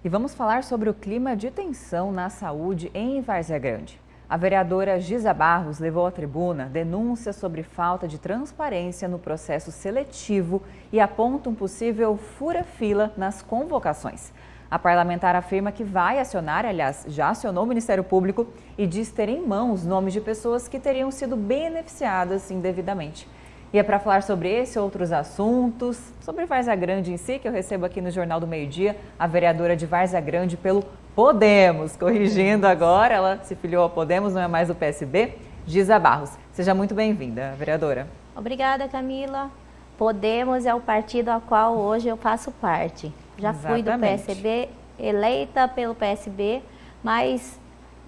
E vamos falar sobre o clima de tensão na saúde em Várzea Grande. A vereadora Giza Barros levou à tribuna denúncias sobre falta de transparência no processo seletivo e aponta um possível fura-fila nas convocações. A parlamentar afirma que vai acionar, aliás, já acionou o Ministério Público e diz ter em mãos nomes de pessoas que teriam sido beneficiadas indevidamente. E é para falar sobre esse e outros assuntos, sobre Várzea Grande em si, que eu recebo aqui no Jornal do Meio-Dia, a vereadora de Várzea Grande pelo Podemos, corrigindo agora, ela se filiou ao Podemos, não é mais o PSB, Giza Barros. Seja muito bem-vinda, vereadora. Obrigada, Camila. Podemos é o partido ao qual hoje eu faço parte. Já fui do PSB, eleita pelo PSB, mas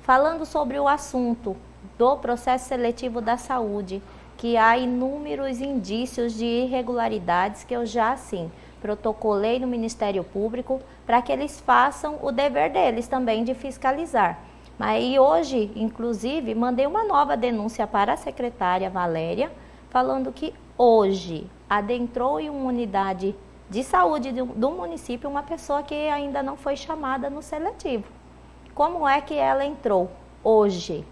falando sobre o assunto do processo seletivo da saúde, que há inúmeros indícios de irregularidades que eu já, sim, protocolei no Ministério Público para que eles façam o dever deles também de fiscalizar. Mas hoje, inclusive, mandei uma nova denúncia para a secretária Valéria, falando que hoje adentrou em uma unidade de saúde do município uma pessoa que ainda não foi chamada no seletivo. Como é que ela entrou hoje?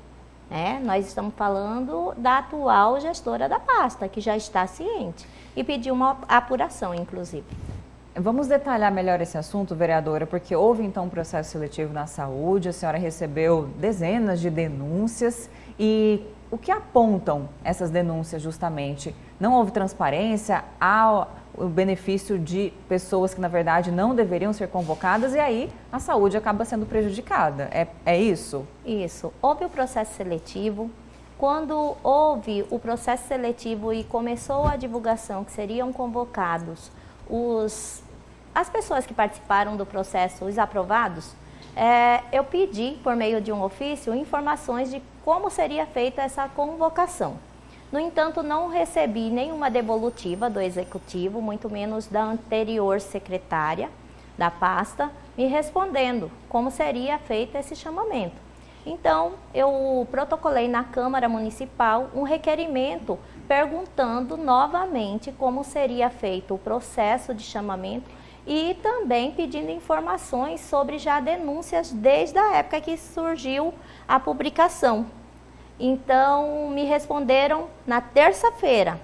Nós estamos falando da atual gestora da pasta, que já está ciente e pediu uma apuração, inclusive. Vamos detalhar melhor esse assunto, vereadora, porque houve então um processo seletivo na saúde, a senhora recebeu dezenas de denúncias e o que apontam essas denúncias justamente? Não houve transparência, há o benefício de pessoas que na verdade não deveriam ser convocadas e aí a saúde acaba sendo prejudicada. É isso? Isso. Houve o processo seletivo. Quando houve o processo seletivo e começou a divulgação que seriam convocados as pessoas que participaram do processo, os aprovados, eu pedi, por meio de um ofício, informações de como seria feita essa convocação. No entanto, não recebi nenhuma devolutiva do Executivo, muito menos da anterior secretária da pasta, me respondendo como seria feito esse chamamento. Então, eu protocolei na Câmara Municipal um requerimento perguntando novamente como seria feito o processo de chamamento e também pedindo informações sobre já denúncias desde a época que surgiu a publicação. Então, me responderam na terça-feira.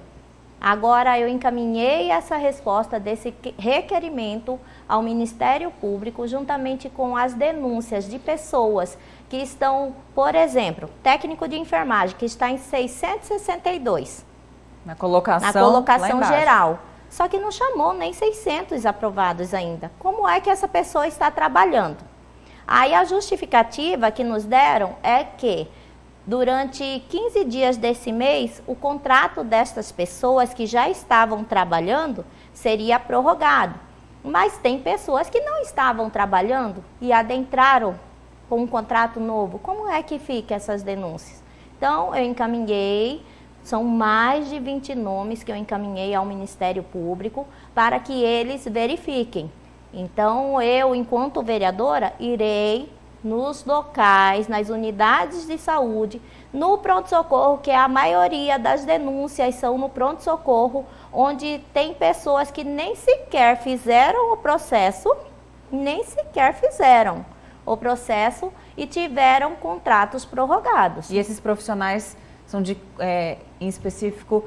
Agora, eu encaminhei essa resposta desse requerimento ao Ministério Público, juntamente com as denúncias de pessoas que estão, por exemplo, técnico de enfermagem, que está em 662. Na colocação geral. Só que não chamou nem 600 aprovados ainda. Como é que essa pessoa está trabalhando? Aí a justificativa que nos deram é que durante 15 dias desse mês, o contrato destas pessoas que já estavam trabalhando seria prorrogado. Mas tem pessoas que não estavam trabalhando e adentraram com um contrato novo. Como é que fica essas denúncias? Então, eu encaminhei, são mais de 20 nomes que eu encaminhei ao Ministério Público para que eles verifiquem. Então, eu, enquanto vereadora, irei nos locais, nas unidades de saúde, no pronto-socorro, que a maioria das denúncias são no pronto-socorro, onde tem pessoas que nem sequer fizeram o processo e tiveram contratos prorrogados. E esses profissionais são em específico,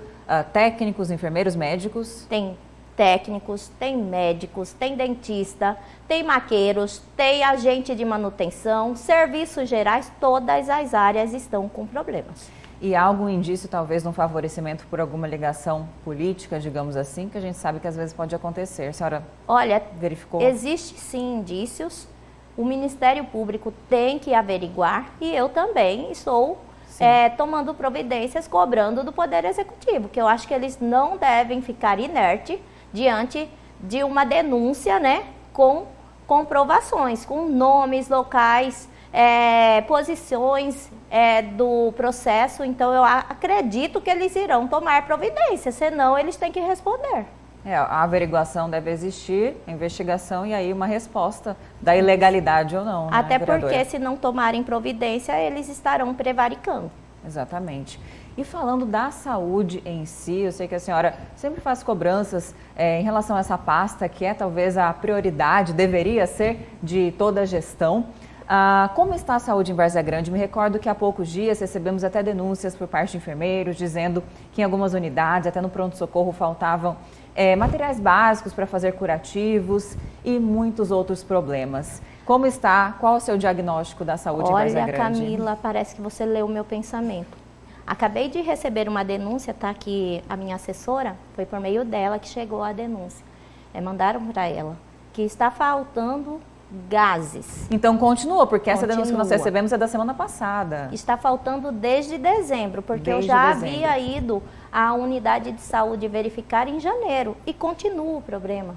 técnicos, enfermeiros, médicos? Tem técnicos, tem médicos, tem dentista, tem maqueiros, tem agente de manutenção, serviços gerais, todas as áreas estão com problemas. E há algum indício, talvez, de um favorecimento por alguma ligação política, digamos assim, que a gente sabe que às vezes pode acontecer. A senhora verificou? Existe sim indícios, o Ministério Público tem que averiguar e eu também estou tomando providências, cobrando do Poder Executivo, que eu acho que eles não devem ficar inertes diante de uma denúncia, com comprovações, com nomes, locais, posições do processo. Então, eu acredito que eles irão tomar providência, senão eles têm que responder. A averiguação deve existir, a investigação e aí uma resposta da ilegalidade ou não. Até porque, se não tomarem providência, eles estarão prevaricando. Exatamente. E falando da saúde em si, eu sei que a senhora sempre faz cobranças em relação a essa pasta, que é talvez a prioridade, deveria ser, de toda a gestão. Como está a saúde em Várzea Grande? Me recordo que há poucos dias recebemos até denúncias por parte de enfermeiros, dizendo que em algumas unidades, até no pronto-socorro, faltavam materiais básicos para fazer curativos e muitos outros problemas. Como está? Qual o seu diagnóstico da saúde em Várzea Grande? Olha, Camila, parece que você leu o meu pensamento. Acabei de receber uma denúncia, tá? Que a minha assessora, foi por meio dela que chegou a denúncia. Mandaram para ela que está faltando gases. Então continua, porque essa denúncia que nós recebemos é da semana passada. Está faltando desde dezembro, porque eu já havia ido à unidade de saúde verificar em janeiro e continua o problema,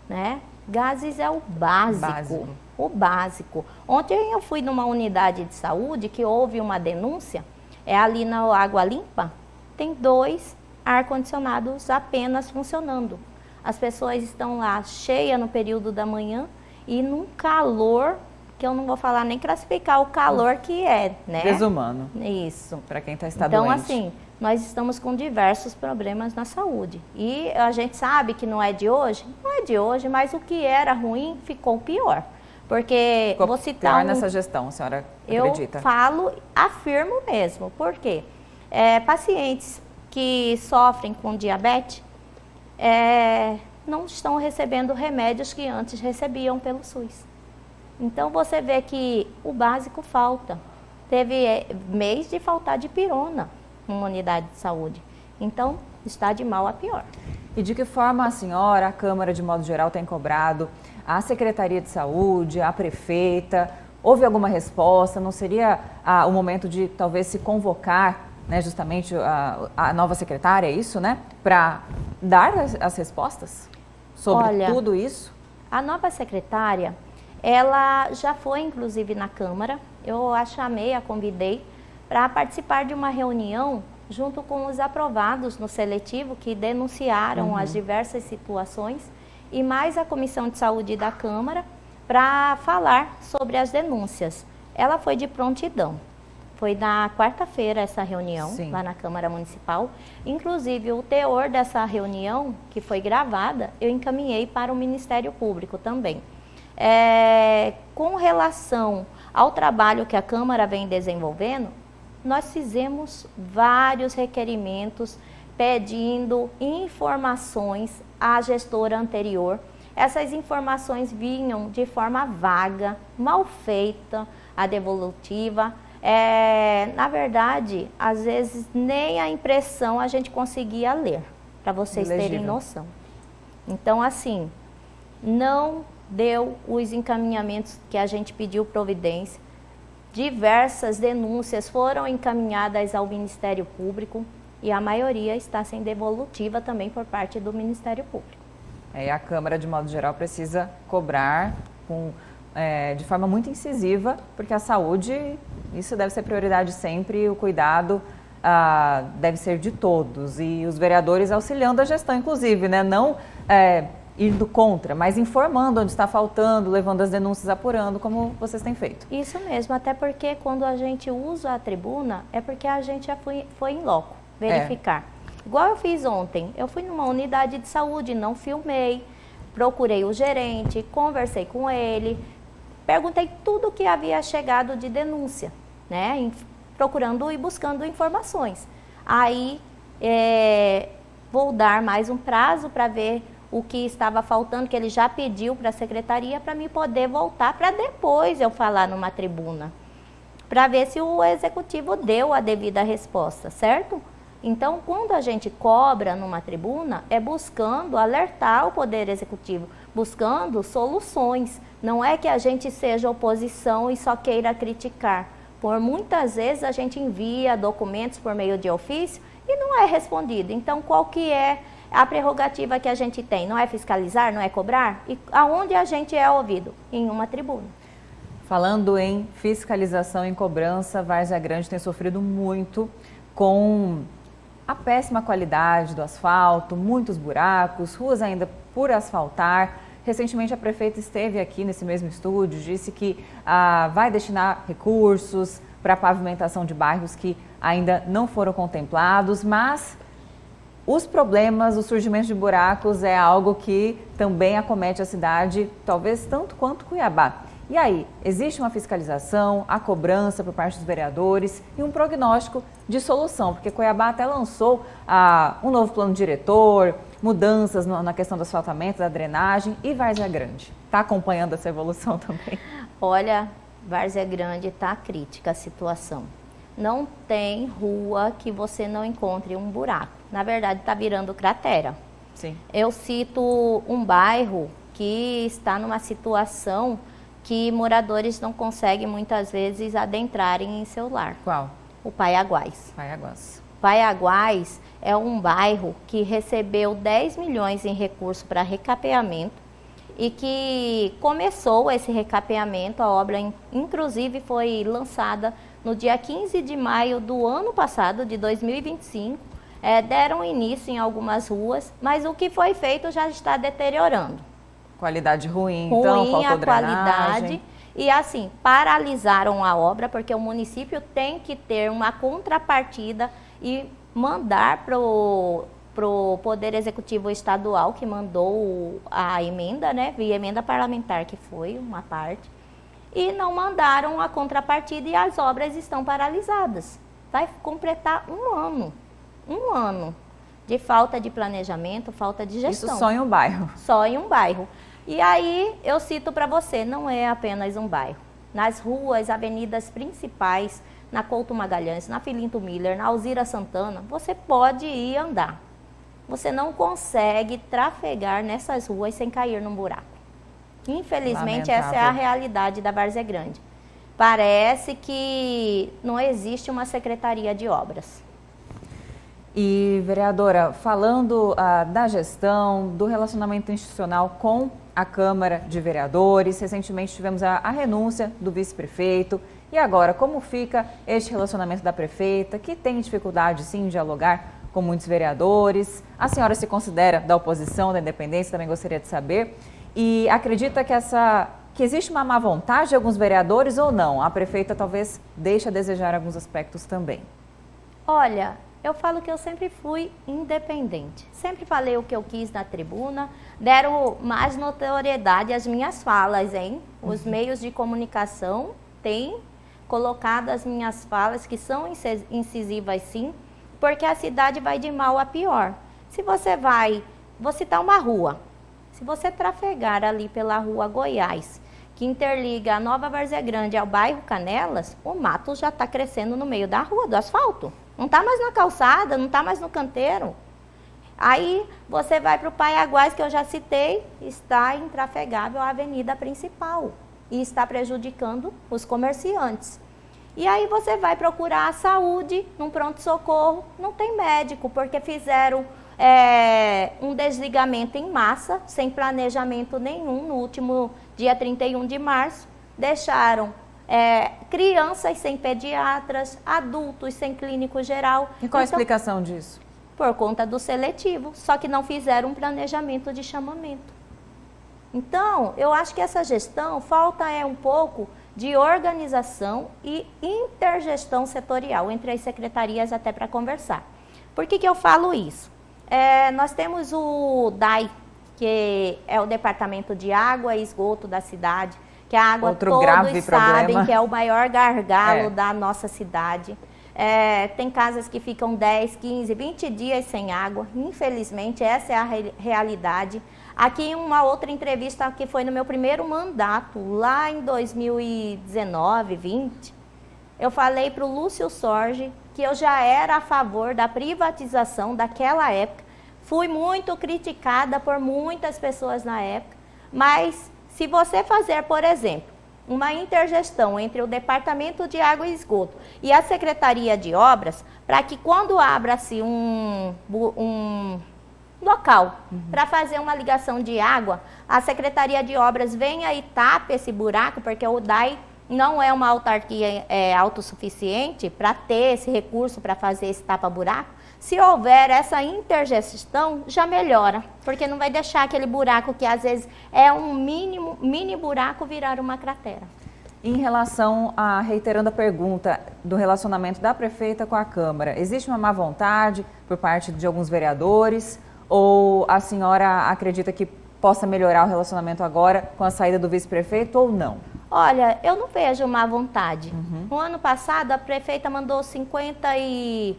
né? Gases é o básico. O básico. Ontem eu fui numa unidade de saúde que houve uma denúncia, ali na Água Limpa, tem 2 ar-condicionados apenas funcionando. As pessoas estão lá cheias no período da manhã e num calor, que eu não vou falar nem classificar o calor que é, né? Desumano. Isso. Para quem está doente. Então, assim, nós estamos com diversos problemas na saúde. E a gente sabe que não é de hoje, mas o que era ruim ficou pior. Porque ficou pior nessa gestão, a senhora acredita? Eu afirmo mesmo. Por quê? Pacientes que sofrem com diabetes não estão recebendo remédios que antes recebiam pelo SUS. Então, você vê que o básico falta. Teve mês de faltar dipirona numa unidade de saúde. Então, está de mal a pior. E de que forma a senhora, a Câmara de modo geral, tem cobrado a Secretaria de Saúde, a prefeita? Houve alguma resposta? Não seria o momento de talvez se convocar, né, justamente a nova secretária, é isso, né? Para dar as respostas sobre tudo isso? A nova secretária, ela já foi inclusive na Câmara. Eu a chamei, a convidei para participar de uma reunião junto com os aprovados no seletivo que denunciaram as diversas situações e mais a Comissão de Saúde da Câmara para falar sobre as denúncias. Ela foi de prontidão. Foi na quarta-feira essa reunião, lá na Câmara Municipal. Inclusive, o teor dessa reunião, que foi gravada, eu encaminhei para o Ministério Público também. Com relação ao trabalho que a Câmara vem desenvolvendo, nós fizemos vários requerimentos pedindo informações à gestora anterior. Essas informações vinham de forma vaga, mal feita, a devolutiva. Na verdade, às vezes nem a impressão a gente conseguia ler, para vocês terem noção. Então, assim, não deu os encaminhamentos que a gente pediu providência. Diversas denúncias foram encaminhadas ao Ministério Público e a maioria está sem devolutiva também por parte do Ministério Público. A Câmara, de modo geral, precisa cobrar de forma muito incisiva, porque a saúde, isso deve ser prioridade sempre, o cuidado deve ser de todos. E os vereadores auxiliando a gestão, inclusive, né? Não indo contra, mas informando onde está faltando, levando as denúncias, apurando, como vocês têm feito. Isso mesmo, até porque quando a gente usa a tribuna, é porque a gente já foi em loco verificar. Igual eu fiz ontem, eu fui numa unidade de saúde, não filmei, procurei o gerente, conversei com ele, perguntei tudo que havia chegado de denúncia, né? Procurando e buscando informações. Aí, vou dar mais um prazo para ver o que estava faltando, que ele já pediu para a secretaria, para me poder voltar, para depois eu falar numa tribuna, para ver se o executivo deu a devida resposta, certo? Então, quando a gente cobra numa tribuna, é buscando alertar o Poder Executivo, buscando soluções. Não é que a gente seja oposição e só queira criticar. Por muitas vezes a gente envia documentos por meio de ofício e não é respondido. Então, qual que é a prerrogativa que a gente tem? Não é fiscalizar, não é cobrar? E aonde a gente é ouvido? Em uma tribuna. Falando em fiscalização e cobrança, Várzea Grande tem sofrido muito com a péssima qualidade do asfalto, muitos buracos, ruas ainda por asfaltar. Recentemente a prefeita esteve aqui nesse mesmo estúdio, disse que vai destinar recursos para a pavimentação de bairros que ainda não foram contemplados, mas os problemas, o surgimento de buracos é algo que também acomete a cidade, talvez tanto quanto Cuiabá. E aí, existe uma fiscalização, a cobrança por parte dos vereadores e um prognóstico de solução, porque Cuiabá até lançou um novo plano diretor, mudanças na questão do asfaltamento, da drenagem, e Várzea Grande. Está acompanhando essa evolução também? Olha, Várzea Grande está crítica a situação. Não tem rua que você não encontre um buraco. Na verdade, está virando cratera. Sim. Eu cito um bairro que está numa situação que moradores não conseguem muitas vezes adentrarem em seu lar. Qual? O Paiaguás. Paiaguás. Paiaguás é um bairro que recebeu 10 milhões em recurso para recapeamento e que começou esse recapeamento, a obra inclusive foi lançada no dia 15 de maio do ano passado, de 2025. Deram início em algumas ruas, mas o que foi feito já está deteriorando. Qualidade ruim, então, faltou a drenagem. Qualidade. E assim, paralisaram a obra, porque o município tem que ter uma contrapartida e mandar para o Poder Executivo Estadual, que mandou a emenda, né, via emenda parlamentar, que foi uma parte, e não mandaram a contrapartida e as obras estão paralisadas. Vai completar um ano de falta de planejamento, falta de gestão. Isso só em um bairro. Só em um bairro. E aí eu cito para você, não é apenas um bairro. Nas ruas, avenidas principais, na Couto Magalhães, na Filinto Miller, na Alzira Santana, você pode ir andar. Você não consegue trafegar nessas ruas sem cair num buraco. Infelizmente, essa é a realidade da Várzea Grande. Parece que não existe uma secretaria de obras. E, vereadora, falando da gestão, do relacionamento institucional com a Câmara de Vereadores, recentemente tivemos a renúncia do vice-prefeito. E agora, como fica este relacionamento da prefeita, que tem dificuldade, sim, em dialogar com muitos vereadores? A senhora se considera da oposição, da independência, também gostaria de saber. E acredita que existe uma má vontade de alguns vereadores ou não? A prefeita talvez deixe a desejar alguns aspectos também. Olha, eu falo que eu sempre fui independente. Sempre falei o que eu quis na tribuna. Deram mais notoriedade às minhas falas, hein? Os meios de comunicação têm colocado as minhas falas, que são incisivas sim, porque a cidade vai de mal a pior. Se você vou citar uma rua. Se você trafegar ali pela rua Goiás, que interliga a Nova Várzea Grande ao bairro Canelas, o mato já está crescendo no meio da rua, do asfalto. Não está mais na calçada, não está mais no canteiro. Aí você vai para o Paiaguás, que eu já citei, está intrafegável a avenida principal e está prejudicando os comerciantes. E aí você vai procurar a saúde num pronto-socorro, não tem médico, porque fizeram um desligamento em massa, sem planejamento nenhum, no último dia 31 de março, deixaram crianças sem pediatras, adultos sem clínico geral. E qual a explicação disso? Por conta do seletivo, só que não fizeram um planejamento de chamamento. Então, eu acho que essa gestão falta um pouco de organização e intergestão setorial entre as secretarias até para conversar. Por que eu falo isso? Nós temos o DAI, que é o Departamento de Água e Esgoto da cidade, que a água todos sabem que é o maior gargalo da nossa cidade. Tem casas que ficam 10, 15, 20 dias sem água. Infelizmente, essa é a realidade. Aqui em uma outra entrevista que foi no meu primeiro mandato, lá em 2019, 20, eu falei para o Lúcio Sorge que eu já era a favor da privatização daquela época. Fui muito criticada por muitas pessoas na época, mas se você fazer, por exemplo, uma intergestão entre o Departamento de Água e Esgoto e a Secretaria de Obras, para que quando abra-se um local para fazer uma ligação de água, a Secretaria de Obras venha e tape esse buraco, porque o DAI não é uma autarquia autossuficiente para ter esse recurso para fazer esse tapa-buraco. Se houver essa intergestão, já melhora, porque não vai deixar aquele buraco que às vezes é um mini buraco virar uma cratera. Em relação a, reiterando a pergunta do relacionamento da prefeita com a Câmara, existe uma má vontade por parte de alguns vereadores ou a senhora acredita que possa melhorar o relacionamento agora com a saída do vice-prefeito ou não? Olha, eu não vejo má vontade. No ano passado, a prefeita mandou 52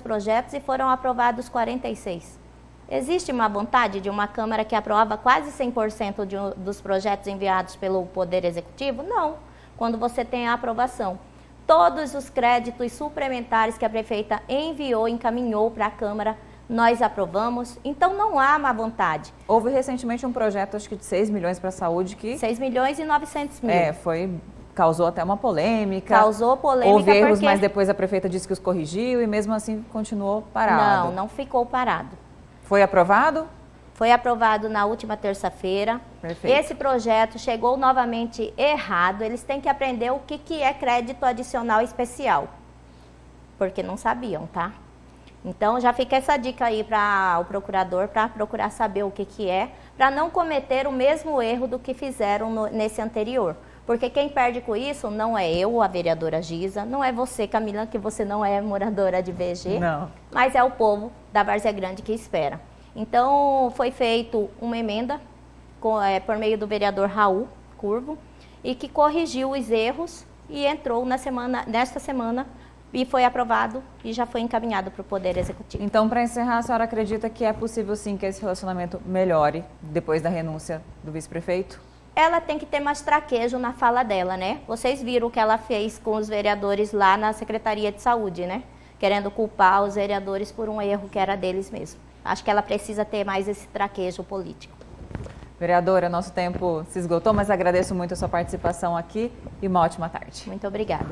projetos e foram aprovados 46. Existe uma vontade de uma Câmara que aprova quase 100% dos projetos enviados pelo Poder Executivo? Não. Quando você tem a aprovação. Todos os créditos suplementares que a prefeita enviou, encaminhou para a Câmara, nós aprovamos. Então, não há má vontade. Houve recentemente um projeto, acho que de 6 milhões para a saúde que... 6 milhões e 900 mil. Causou até uma polêmica. Causou polêmica houve erros, porque... mas depois a prefeita disse que os corrigiu e mesmo assim continuou parado. Não ficou parado. Foi aprovado? Foi aprovado na última terça-feira. Perfeito. Esse projeto chegou novamente errado. Eles têm que aprender o que é crédito adicional especial. Porque não sabiam, tá? Então, já fica essa dica aí para o procurador, para procurar saber o que é, para não cometer o mesmo erro do que fizeram nesse anterior. Porque quem perde com isso não é eu, a vereadora Giza, não é você, Camila, que você não é moradora de VG, não. Mas é o povo da Várzea Grande que espera. Então, foi feita uma emenda por meio do vereador Raul Curvo e que corrigiu os erros e entrou nesta semana e foi aprovado e já foi encaminhado para o Poder Executivo. Então, para encerrar, a senhora acredita que é possível sim que esse relacionamento melhore depois da renúncia do vice-prefeito? Ela tem que ter mais traquejo na fala dela, né? Vocês viram o que ela fez com os vereadores lá na Secretaria de Saúde, né? Querendo culpar os vereadores por um erro que era deles mesmo. Acho que ela precisa ter mais esse traquejo político. Vereadora, nosso tempo se esgotou, mas agradeço muito a sua participação aqui e uma ótima tarde. Muito obrigada.